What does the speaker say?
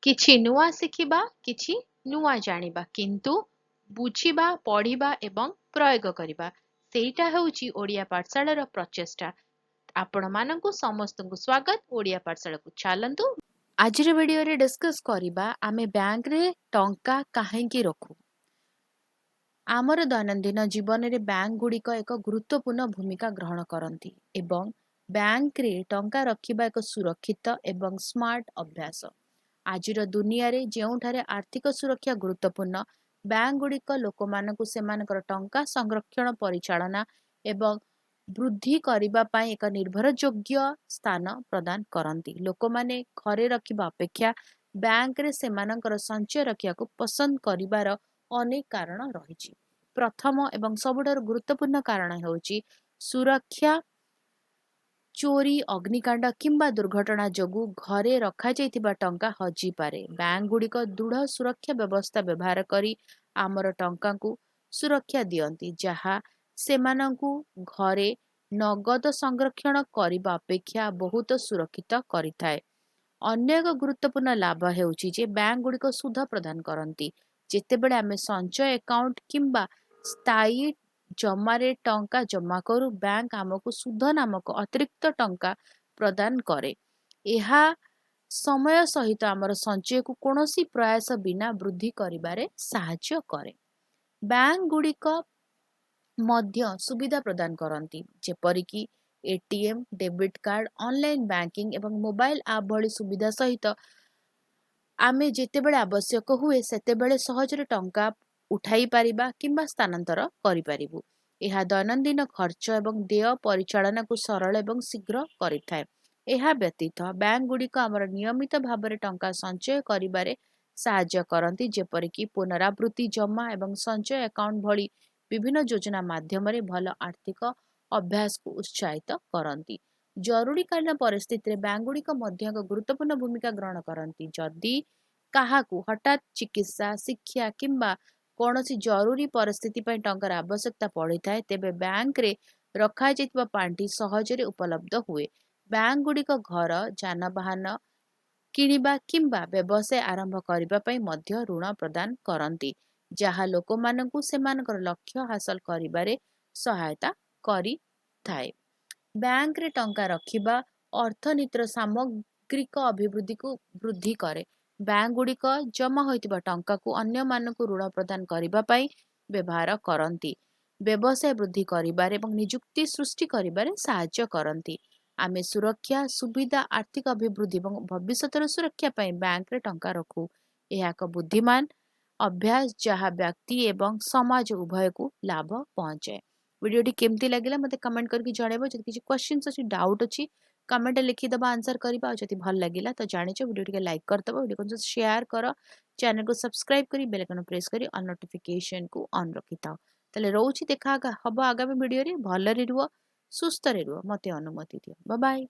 କିଛି ନୂଆ ଶିଖିବା, କିଛି ନୂଆ ଜାଣିବା, କିନ୍ତୁ ବୁଝିବା, ପଢିବା ଏବଂ ପ୍ରୟୋଗ କରିବା, ସେଇଟା ହେଉଛି ଓଡ଼ିଆ ପାଠଶାଳାର ପ୍ରଚେଷ୍ଟା। ଆପଣମାନଙ୍କୁ ସମସ୍ତଙ୍କୁ ସ୍ୱାଗତ ଓଡ଼ିଆ ପାଠଶାଳାକୁ। ଚାଲନ୍ତୁ ଆଜିର ଭିଡିଓରେ ଡିସ୍କସ୍ କରିବା ଆମେ ବ୍ୟାଙ୍କରେ ଟଙ୍କା କାହିଁକି ରଖୁ। ଆମର ଦୈନନ୍ଦିନ ଜୀବନରେ ବ୍ୟାଙ୍କ ଗୁଡ଼ିକ ଏକ ଗୁରୁତ୍ୱପୂର୍ଣ୍ଣ ଭୂମିକା ଗ୍ରହଣ କରନ୍ତି ଏବଂ ବ୍ୟାଙ୍କରେ ଟଙ୍କା ରଖିବା ଏକ ସୁରକ୍ଷିତ ଏବଂ ସ୍ମାର୍ଟ ଅଭ୍ୟାସ। ଆଜିର ଦୁନିଆରେ ଯେଉଁଠାରେ ଆର୍ଥିକ ସୁରକ୍ଷା ଗୁରୁତ୍ୱପୂର୍ଣ୍ଣ, ବ୍ୟାଙ୍କ ଗୁଡ଼ିକ ଲୋକମାନଙ୍କୁ ସେମାନଙ୍କର ଟଙ୍କା ସଂରକ୍ଷଣ, ପରିଚାଳନା ଏବଂ ବୃଦ୍ଧି କରିବା ପାଇଁ ଏକ ନିର୍ଭରଯୋଗ୍ୟ ସ୍ଥାନ ପ୍ରଦାନ କରନ୍ତି। ଲୋକମାନେ ଘରେ ରଖିବା ଅପେକ୍ଷା ବ୍ୟାଙ୍କରେ ସେମାନଙ୍କର ସଞ୍ଚୟ ରଖିବାକୁ ପସନ୍ଦ କରିବାର ଅନେକ କାରଣ ରହିଛି। ପ୍ରଥମ ଏବଂ ସବୁଠାରୁ ଗୁରୁତ୍ୱପୂର୍ଣ୍ଣ କାରଣ ହେଉଛି ସୁରକ୍ଷା। ଚୋରି, ଅଗ୍ନିକାଣ୍ଡ କିମ୍ବା ଦୁର୍ଘଟଣା ଯୋଗୁଁ ଘରେ ରଖାଯାଇଥିବା ଟଙ୍କା ହଜିପାରେ। ବ୍ୟାଙ୍କ ଗୁଡ଼ିକ ଦୃଢ଼ ସୁରକ୍ଷା ବ୍ୟବସ୍ଥା ବ୍ୟବହାର କରି ଆମର ଟଙ୍କାକୁ ସୁରକ୍ଷା ଦିଅନ୍ତି, ଯାହା ସେମାନଙ୍କୁ ଘରେ ନଗଦ ସଂରକ୍ଷଣ କରିବା ଅପେକ୍ଷା ବହୁତ ସୁରକ୍ଷିତ କରିଥାଏ। ଅନ୍ୟ ଏକ ଗୁରୁତ୍ୱପୂର୍ଣ୍ଣ ଲାଭ ହେଉଛି ଯେ ବ୍ୟାଙ୍କ ଗୁଡ଼ିକ ସୁଧ ପ୍ରଦାନ କରନ୍ତି। ଯେତେବେଳେ ଆମେ ସଞ୍ଚୟ ଆକାଉଣ୍ଟ କିମ୍ବା ସ୍ଥାୟୀ ଜମାରେ ଟଙ୍କା ଜମା କରୁ, ବ୍ୟାଙ୍କ ଆମକୁ ସୁଧ ନାମକ ଅତିରିକ୍ତ ଟଙ୍କା ପ୍ରଦାନ କରେ। ଏହା ସମୟ ସହିତ ଆମର ସଞ୍ଚୟକୁ କୌଣସି ପ୍ରୟାସ ବିନା ବୃଦ୍ଧି କରିବାରେ ସାହାଯ୍ୟ କରେ। ବ୍ୟାଙ୍କ ଗୁଡ଼ିକ ମଧ୍ୟ ସୁବିଧା ପ୍ରଦାନ କରନ୍ତି, ଯେପରିକି ATM, debit card, online banking ଏବଂ ମୋବାଇଲ ଆପ୍ ଭଳି ସୁବିଧା ସହିତ ଆମେ ଯେତେବେଳେ ଆବଶ୍ୟକ ହୁଏ ସେତେବେଳେ ସହଜରେ ଟଙ୍କା ଉଠାଇ ପାରିବା କିମ୍ବା ସ୍ଥାନାନ୍ତର କରିପାରିବୁ। ଏହା ଦୈନନ୍ଦିନ ଖର୍ଚ୍ଚ ଏବଂ ଦେୟ ପରିଚାଳନାକୁ ସରଳ ଏବଂ ଶୀଘ୍ର କରିଥାଏ। ଏହା ବ୍ୟତୀତ ବ୍ୟାଙ୍କ ଗୁଡ଼ିକ ଆମର ନିୟମିତ ଭାବରେ ଟଙ୍କା ସଞ୍ଚୟ କରିବାରେ ସାହାଯ୍ୟ କରନ୍ତି, ଯେପରିକି ପୁନରାବୃତ୍ତି ଜମା ଏବଂ ସଞ୍ଚୟ ଆକାଉଣ୍ଟ ଭଳି ବିଭିନ୍ନ ଯୋଜନା ମାଧ୍ୟମରେ ଭଲ ଆର୍ଥିକ ଅଭ୍ୟାସକୁ ଉତ୍ସାହିତ କରନ୍ତି। ଜରୁରୀକାଳୀନ ପରିସ୍ଥିତିରେ ବ୍ୟାଙ୍କ ଗୁଡ଼ିକ ମଧ୍ୟ ଏକ ଗୁରୁତ୍ୱପୂର୍ଣ୍ଣ ଭୂମିକା ଗ୍ରହଣ କରନ୍ତି। ଯଦି କାହାକୁ ହଠାତ୍ ଚିକିତ୍ସା, ଶିକ୍ଷା କିମ୍ବା କୌଣସି ଜରୁରୀ ପରିସ୍ଥିତି ପାଇଁ ଟଙ୍କାର ଆବଶ୍ୟକତା ପଡ଼ିଥାଏ, ତେବେ ବ୍ୟାଙ୍କରେ ରଖାଯାଇଥିବା ପାଣ୍ଠି ସହଜରେ ଉପଲବ୍ଧ ହୁଏ। ବ୍ୟାଙ୍କ ଗୁଡ଼ିକ ଘର, ଯାନବାହନ କିଣିବା କିମ୍ବା ବ୍ୟବସାୟ ଆରମ୍ଭ କରିବା ପାଇଁ ମଧ୍ୟ ଋଣ ପ୍ରଦାନ କରନ୍ତି, ଯାହା ଲୋକମାନଙ୍କୁ ସେମାନଙ୍କର ଲକ୍ଷ୍ୟ ହାସଲ କରିବାରେ ସହାୟତା କରିଥାଏ। ବ୍ୟାଙ୍କରେ ଟଙ୍କା ରଖିବା ଅର୍ଥନୀତିର ସାମଗ୍ରିକ ଅଭିବୃଦ୍ଧିକୁ ବୃଦ୍ଧି କରେ। ବ୍ୟାଙ୍କ ଗୁଡ଼ିକ ଜମା ହୋଇଥିବା ଟଙ୍କାକୁ ଅନ୍ୟମାନଙ୍କୁ ଋଣ ପ୍ରଦାନ କରିବା ପାଇଁ ବ୍ୟବହାର କରନ୍ତି, ବ୍ୟବସାୟ ବୃଦ୍ଧି କରିବାରେ ଏବଂ ନିଯୁକ୍ତି ସୃଷ୍ଟି କରିବାରେ ସାହାଯ୍ୟ କରନ୍ତି। ଆମେ ସୁରକ୍ଷା, ସୁବିଧା, ଆର୍ଥିକ ଅଭିବୃଦ୍ଧି ଏବଂ ଭବିଷ୍ୟତର ସୁରକ୍ଷା ପାଇଁ ବ୍ୟାଙ୍କରେ ଟଙ୍କା ରଖୁ। ଏହା ଏକ ବୁଦ୍ଧିମାନ ଅଭ୍ୟାସ ଯାହା ବ୍ୟକ୍ତି ଏବଂ ସମାଜ ଉଭୟକୁ ଲାଭ ପହଞ୍ଚାଏ। ଭିଡ଼ିଓଟି କେମିତି ଲାଗିଲା ମୋତେ କମେଣ୍ଟ କରିକି ଜଣାଇବ। ଯଦି କିଛି କ୍ୱେଶ୍ଚିନ୍ସ ଅଛି, ଡାଉଟ୍ ଅଛି, କମେଣ୍ଟରେ ଲେଖିଦେବା, ଆନ୍ସର କରିବା। ଆଉ ଯଦି ଭଲ ଲାଗିଲା ତ ଜାଣିଛ ଭିଡ଼ିଓ ଟିକେ ଲାଇକ୍ କରିଦେବ, ଭିଡ଼ିଓକୁ ସେୟାର କର, ଚ୍ୟାନେଲକୁ ସବସ୍କ୍ରାଇବ କରି ବେଲ୍ ଆଇକନ୍ ପ୍ରେସ୍ କରି ଅଲ୍ ନୋଟିଫିକେସନକୁ ଅନ୍ ରଖିଥାଅ। ତାହେଲେ ରହୁଛି, ଦେଖା ହବ ଆଗାମୀ ଭିଡ଼ିଓରେ। ଭଲରେ ରୁହ, ସୁସ୍ଥରେ ରୁହ, ମୋତେ ଅନୁମତି ଦିଅ। Bye bye.